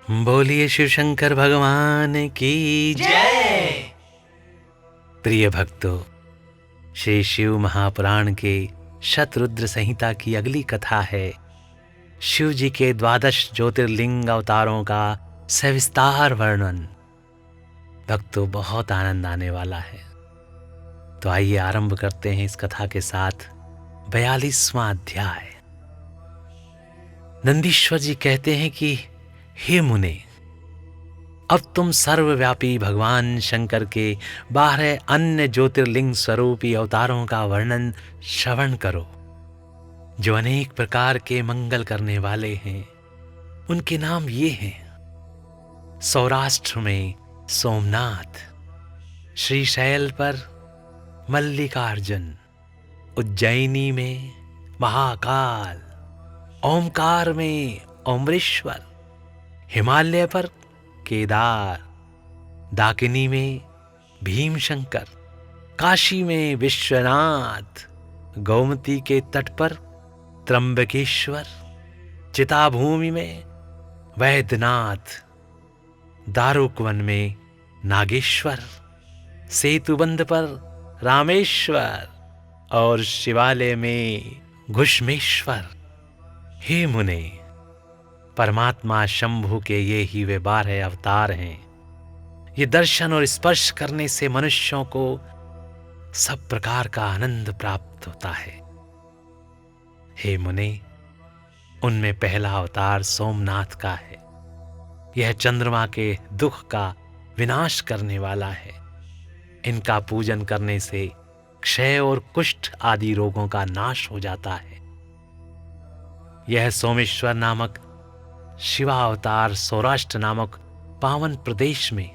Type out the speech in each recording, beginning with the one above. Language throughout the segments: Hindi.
बोलिए शिव शंकर भगवान की जय। प्रिय भक्तों, श्री शिव महापुराण के शतरुद्र संहिता की अगली कथा है शिव जी के 12 ज्योतिर्लिंग अवतारों का सविस्तार वर्णन। भक्तों, बहुत आनंद आने वाला है। तो आइए आरंभ करते हैं इस कथा के साथ 42वां अध्याय। नंदीश्वर जी कहते हैं कि हे मुने, अब तुम सर्वव्यापी भगवान शंकर के 12 अन्य ज्योतिर्लिंग स्वरूपी अवतारों का वर्णन श्रवण करो, जो अनेक प्रकार के मंगल करने वाले हैं। उनके नाम ये हैं: सौराष्ट्र में सोमनाथ, श्रीशैल पर मल्लिकार्जुन, उज्जैनी में महाकाल, ओमकार में ओमरेश्वर, हिमालय पर केदार, दाकिनी में भीमशंकर, काशी में विश्वनाथ, गोमती के तट पर त्र्यंबकेश्वर, चिताभूमि में वैद्यनाथ, दारुकवन में नागेश्वर, सेतुबंध पर रामेश्वर और शिवालय में घुष्मेश्वर। हे मुने, परमात्मा शंभु के ये ही वे 12 अवतार हैं। ये दर्शन और स्पर्श करने से मनुष्यों को सब प्रकार का आनंद प्राप्त होता है। हे मुने, उनमें पहला अवतार सोमनाथ का है। यह चंद्रमा के दुख का विनाश करने वाला है। इनका पूजन करने से क्षय और कुष्ठ आदि रोगों का नाश हो जाता है। यह सोमेश्वर नामक शिवावतार सौराष्ट्र नामक पावन प्रदेश में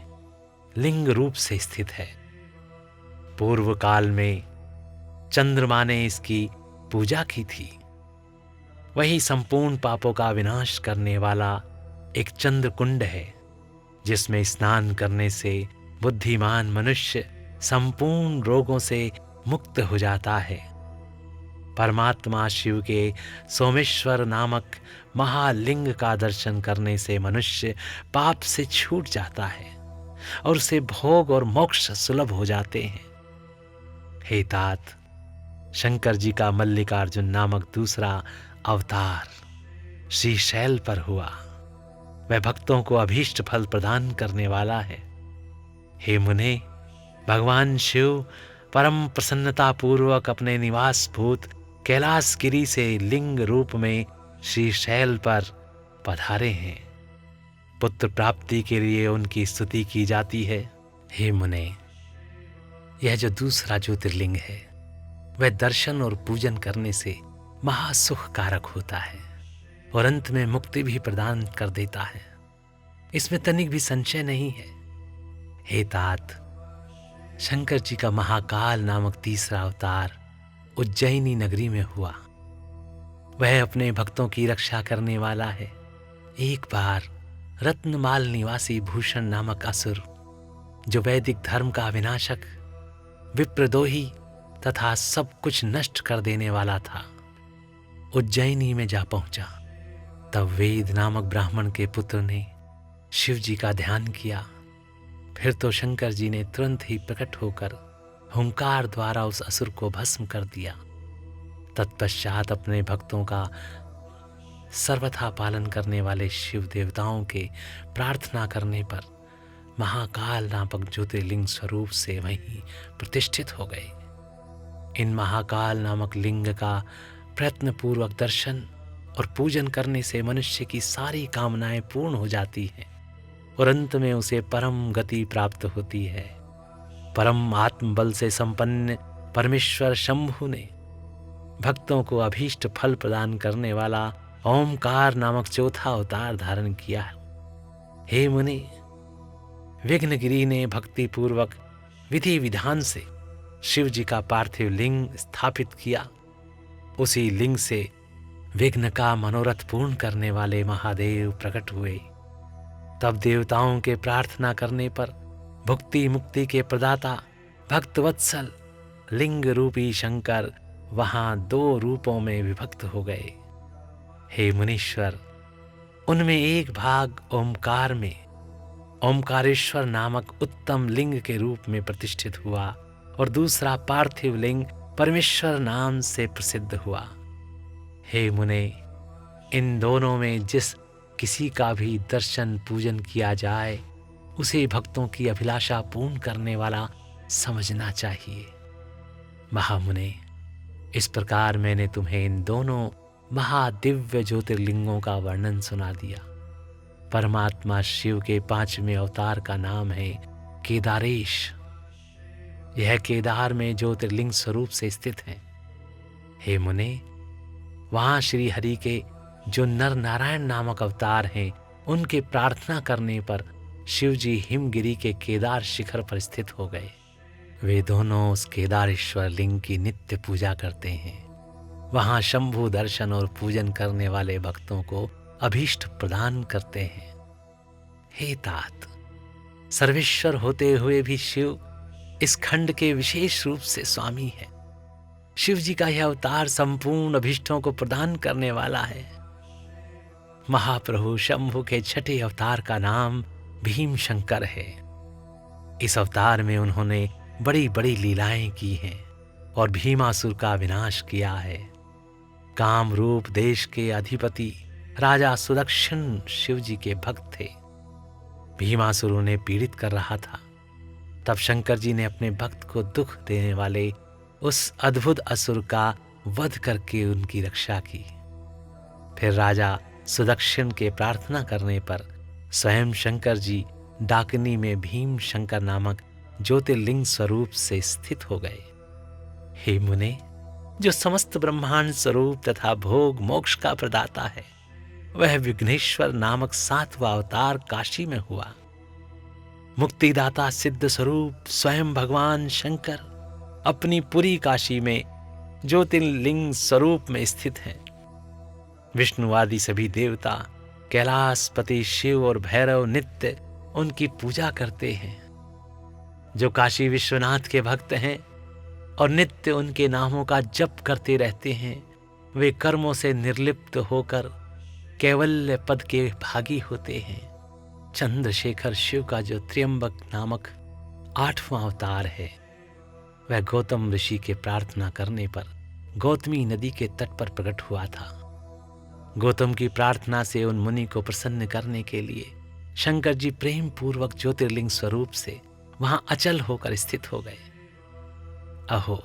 लिंग रूप से स्थित है। पूर्व काल में चंद्रमा ने इसकी पूजा की थी। वही संपूर्ण पापों का विनाश करने वाला एक चंद्र कुंड है, जिसमें स्नान करने से बुद्धिमान मनुष्य संपूर्ण रोगों से मुक्त हो जाता है। परमात्मा शिव के सोमेश्वर नामक महालिंग का दर्शन करने से मनुष्य पाप से छूट जाता है और उसे भोग और मोक्ष सुलभ हो जाते हैं। हे तात, शंकर जी का मल्लिकार्जुन नामक दूसरा अवतार श्रीशैल पर हुआ। वह भक्तों को अभीष्ट फल प्रदान करने वाला है। हे मुने, भगवान शिव परम प्रसन्नता पूर्वक अपने निवास भूत कैलाशगिरी से लिंग रूप में श्रीशैल पर पधारे हैं। पुत्र प्राप्ति के लिए उनकी स्तुति की जाती है। हे मुने, यह जो दूसरा ज्योतिर्लिंग है, वह दर्शन और पूजन करने से महासुख कारक होता है और अंत में मुक्ति भी प्रदान कर देता है। इसमें तनिक भी संशय नहीं है। हे तात, शंकर जी का महाकाल नामक तीसरा अवतार उज्जैनी नगरी में हुआ। वह अपने भक्तों की रक्षा करने वाला है। एक बार रत्नमाल निवासी भूषण नामक असुर, जो वैदिक धर्म का विनाशक, विप्रद्रोही तथा सब कुछ नष्ट कर देने वाला था, उज्जैनी में जा पहुंचा। तब वेद नामक ब्राह्मण के पुत्र ने शिव जी का ध्यान किया। फिर तो शंकर जी ने तुरंत ही प्रकट होकर हुंकार द्वारा उस असुर को भस्म कर दिया। तत्पश्चात अपने भक्तों का सर्वथा पालन करने वाले शिव देवताओं के प्रार्थना करने पर महाकाल नामक ज्योतिर्लिंग स्वरूप से वहीं प्रतिष्ठित हो गए। इन महाकाल नामक लिंग का प्रयत्न पूर्वक दर्शन और पूजन करने से मनुष्य की सारी कामनाएं पूर्ण हो जाती हैं और अंत में उसे परम गति प्राप्त होती है। परम आत्मबल से संपन्न परमेश्वर शंभु ने भक्तों को अभीष्ट फल प्रदान करने वाला ओमकार नामक चौथा अवतार धारण किया। हे मुनि, विघ्नगिरी ने भक्ति पूर्वक विधि विधान से शिव जी का पार्थिव लिंग स्थापित किया। उसी लिंग से विघ्न का मनोरथ पूर्ण करने वाले महादेव प्रकट हुए। तब देवताओं के प्रार्थना करने पर भुक्ति मुक्ति के प्रदाता भक्तवत्सल लिंग रूपी शंकर वहां 2 रूपों में विभक्त हो गए। हे मुनीश्वर, उनमें एक भाग ओमकार में ओमकारेश्वर नामक उत्तम लिंग के रूप में प्रतिष्ठित हुआ और दूसरा पार्थिव लिंग परमेश्वर नाम से प्रसिद्ध हुआ। हे मुने, इन दोनों में जिस किसी का भी दर्शन पूजन किया जाए उसे भक्तों की अभिलाषा पूर्ण करने वाला समझना चाहिए। महामुने, इस प्रकार मैंने तुम्हें इन दोनों महादिव्य ज्योतिर्लिंगों का वर्णन सुना दिया। परमात्मा शिव के 5वें अवतार का नाम है केदारेश। यह केदार में ज्योतिर्लिंग स्वरूप से स्थित है। हे मुने, वहां श्री हरि के जो नर नारायण नामक अवतार हैं, उनके प्रार्थना करने पर शिवजी हिमगिरी के केदार शिखर पर स्थित हो गए। वे दोनों उस केदारेश्वर लिंग की नित्य पूजा करते हैं। वहां शंभु दर्शन और पूजन करने वाले भक्तों को अभीष्ट प्रदान करते हैं। हे तात, सर्वेश्वर होते हुए भी शिव इस खंड के विशेष रूप से स्वामी है। शिव जी का यह अवतार संपूर्ण अभीष्टों को प्रदान करने वाला है। महाप्रभु शंभु के 6ठे अवतार का नाम भीम शंकर है। इस अवतार में उन्होंने बड़ी बड़ी लीलाएं की हैं और भीमासुर का विनाश किया है। काम रूप देश के अधिपति राजा सुदक्षिण शिव जी के भक्त थे। भीमासुर उन्हें पीड़ित कर रहा था। तब शंकर जी ने अपने भक्त को दुख देने वाले उस अद्भुत असुर का वध करके उनकी रक्षा की। फिर राजा सुदक्षिण के प्रार्थना करने पर स्वयं शंकर जी डाकिनी में भीम शंकर नामक ज्योतिर्लिंग स्वरूप से स्थित हो गए। हे मुने, जो समस्त ब्रह्मांड स्वरूप तथा भोग मोक्ष का प्रदाता है, वह विघ्नेश्वर नामक 7वां अवतार काशी में हुआ। मुक्तिदाता सिद्ध स्वरूप स्वयं भगवान शंकर अपनी पूरी काशी में ज्योतिर्लिंग स्वरूप में स्थित हैं। विष्णुवादी सभी देवता, कैलाशपति शिव और भैरव नित्य उनकी पूजा करते हैं। जो काशी विश्वनाथ के भक्त हैं और नित्य उनके नामों का जप करते रहते हैं, वे कर्मों से निर्लिप्त होकर कैवल्य पद के भागी होते हैं। चंद्रशेखर शिव का जो त्र्यंबक नामक 8वां अवतार है, वह गौतम ऋषि के प्रार्थना करने पर गौतमी नदी के तट पर प्रकट हुआ था। गौतम की प्रार्थना से उन मुनि को प्रसन्न करने के लिए शंकर जी प्रेम पूर्वक ज्योतिर्लिंग स्वरूप से वहां अचल होकर स्थित हो गए। अहो,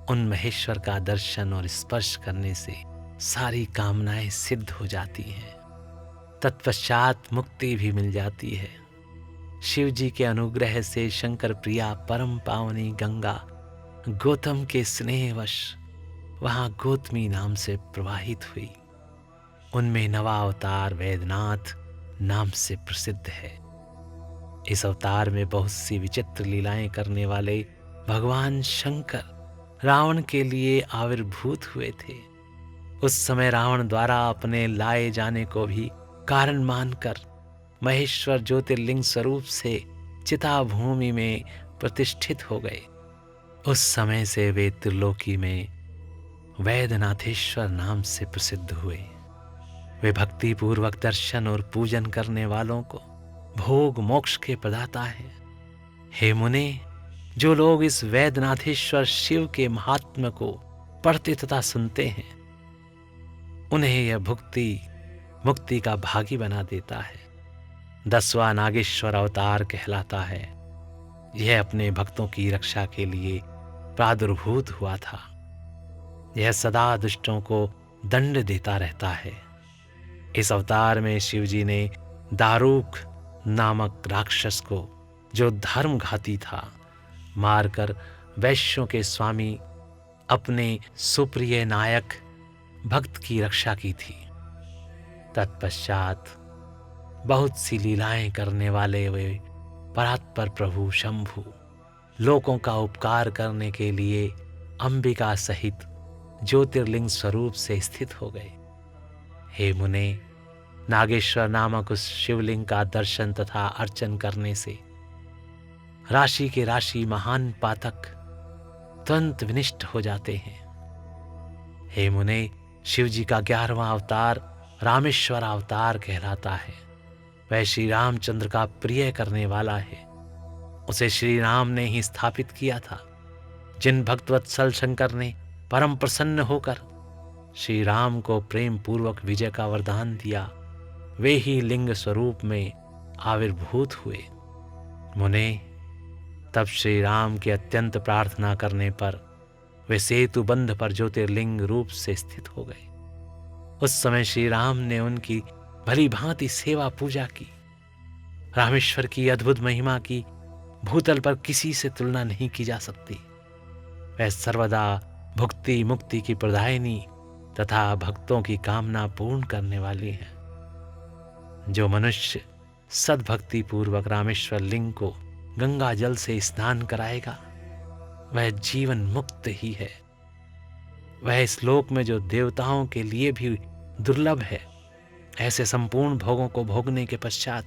उन महेश्वर का दर्शन और स्पर्श करने से सारी कामनाएं सिद्ध हो जाती हैं। तत्पश्चात मुक्ति भी मिल जाती है। शिव जी के अनुग्रह से शंकर प्रिया परम पावनी गंगा गौतम के स्नेहवश वहां गौतमी नाम से प्रवाहित हुई। उनमें नवा अवतार वैद्यनाथ नाम से प्रसिद्ध है। इस अवतार में बहुत सी विचित्र लीलाएं करने वाले भगवान शंकर रावण के लिए आविर्भूत हुए थे। उस समय रावण द्वारा अपने लाए जाने को भी कारण मानकर महेश्वर ज्योतिर्लिंग स्वरूप से चिता भूमि में प्रतिष्ठित हो गए। उस समय से वे त्रिलोकी में वैद्यनाथेश्वर नाम से प्रसिद्ध हुए। वे भक्ति पूर्वक दर्शन और पूजन करने वालों को भोग मोक्ष के प्रदाता हैं। हे मुने, जो लोग इस वैद्यनाथेश्वर शिव के महात्म्य को पढ़ते तथा सुनते हैं, उन्हें यह मुक्ति का भागी बना देता है। 10वां नागेश्वर अवतार कहलाता है। यह अपने भक्तों की रक्षा के लिए प्रादुर्भूत हुआ था। यह सदा दुष्टों को दंड देता रहता है। इस अवतार में शिवजी ने दारूक नामक राक्षस को, जो धर्मघाती था, मारकर वैश्यों के स्वामी अपने सुप्रिय नायक भक्त की रक्षा की थी। तत्पश्चात बहुत सी लीलाएं करने वाले वे परात्पर प्रभु शंभु लोकों का उपकार करने के लिए अंबिका सहित ज्योतिर्लिंग स्वरूप से स्थित हो गए। हे मुने, नागेश्वर नामक उस शिवलिंग का दर्शन तथा अर्चन करने से राशि के राशि महान पातक तुरंत विनिष्ट हो जाते हैं। हे मुने, शिव जी का 11वां अवतार रामेश्वर अवतार कहलाता है। वह श्री रामचंद्र का प्रिय करने वाला है। उसे श्री राम ने ही स्थापित किया था। जिन भक्तवत्सल शंकर ने परम प्रसन्न होकर श्री राम को प्रेम पूर्वक विजय का वरदान दिया, वे ही लिंग स्वरूप में आविर्भूत हुए। मुने, तब श्री राम की अत्यंत प्रार्थना करने पर वे सेतु बंध पर ज्योतिर्लिंग रूप से स्थित हो गए। उस समय श्री राम ने उनकी भली भांति सेवा पूजा की। रामेश्वर की अद्भुत महिमा की भूतल पर किसी से तुलना नहीं की जा सकती। वह सर्वदा भुक्ति मुक्ति की प्रदायिनी तथा भक्तों की कामना पूर्ण करने वाली है। जो मनुष्य सद्भक्ति पूर्वक रामेश्वर लिंग को गंगा जल से स्नान कराएगा, वह जीवन मुक्त ही है। वह इस लोक में जो देवताओं के लिए भी दुर्लभ है, ऐसे संपूर्ण भोगों को भोगने के पश्चात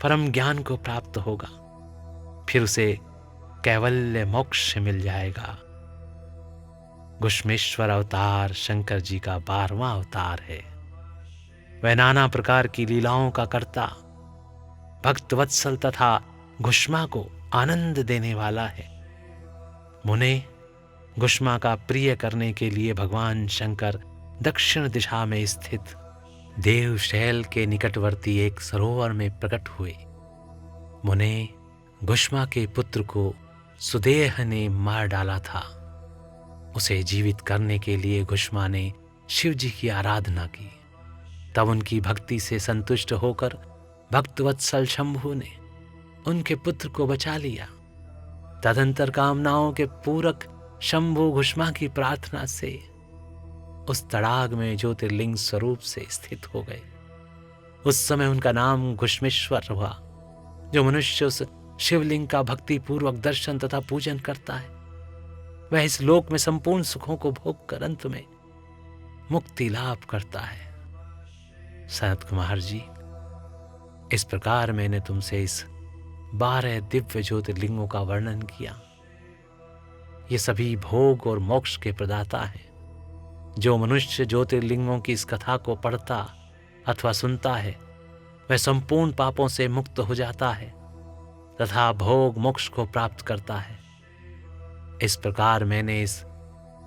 परम ज्ञान को प्राप्त होगा। फिर उसे कैवल्य मोक्ष मिल जाएगा। घुश्मेश्वर अवतार शंकर जी का 12वां अवतार है। वह नाना प्रकार की लीलाओं का कर्ता, भक्त वत्सल तथा घुष्मा को आनंद देने वाला है। मुने, घुष्मा का प्रिय करने के लिए भगवान शंकर दक्षिण दिशा में स्थित देवशैल के निकटवर्ती एक सरोवर में प्रकट हुए। मुने, घुष्मा के पुत्र को सुदेह ने मार डाला था। उसे जीवित करने के लिए घुष्मा ने शिव जी की आराधना की। तब उनकी भक्ति से संतुष्ट होकर भक्तवत्सल शंभु ने उनके पुत्र को बचा लिया। तदंतर कामनाओं के पूरक शंभु घुष्मा की प्रार्थना से उस तड़ाग में ज्योतिर्लिंग स्वरूप से स्थित हो गए। उस समय उनका नाम घुश्मेश्वर हुआ। जो मनुष्य उस शिवलिंग का भक्ति पूर्वक दर्शन तथा पूजन करता है, वह इस लोक में संपूर्ण सुखों को भोग कर अंत में मुक्ति लाभ करता है। सनत कुमार जी, इस प्रकार मैंने तुमसे इस 12 दिव्य ज्योतिर्लिंगों का वर्णन किया। ये सभी भोग और मोक्ष के प्रदाता हैं। जो मनुष्य ज्योतिर्लिंगों की इस कथा को पढ़ता अथवा सुनता है, वह संपूर्ण पापों से मुक्त हो जाता है तथा भोग मोक्ष को प्राप्त करता है। इस प्रकार मैंने इस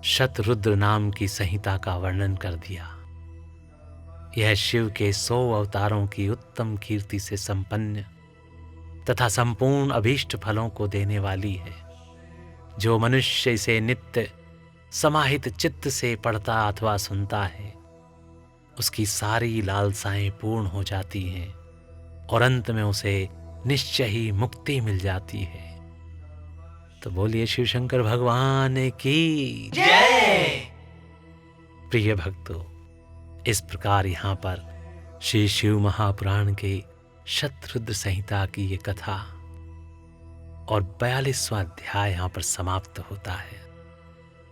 शतरुद्र नाम की संहिता का वर्णन कर दिया। यह शिव के 100 अवतारों की उत्तम कीर्ति से संपन्न तथा संपूर्ण अभीष्ट फलों को देने वाली है। जो मनुष्य इसे नित्य समाहित चित्त से पढ़ता अथवा सुनता है, उसकी सारी लालसाएं पूर्ण हो जाती हैं और अंत में उसे निश्चय ही मुक्ति मिल जाती है। तो बोलिए शिव शंकर भगवान की जय। प्रिय भक्तों, इस प्रकार यहाँ पर श्री शिव महापुराण के शतरुद्र संहिता की ये कथा और 42वां अध्याय यहाँ पर समाप्त होता है।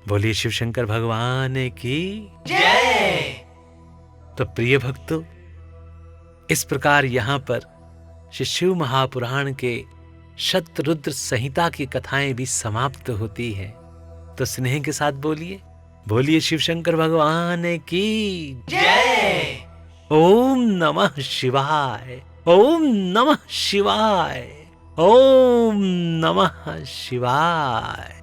बोलिए शिव शंकर भगवान की जय। तो प्रिय भक्तों, इस प्रकार यहाँ पर श्री शिव महापुराण के शतरुद्र संहिता की कथाएं भी समाप्त होती है। तो स्नेह के साथ बोलिए, बोलिए शिव शंकर भगवान की जय। ओम नमः शिवाय, ओम नमः शिवाय, ओम नमः शिवाय।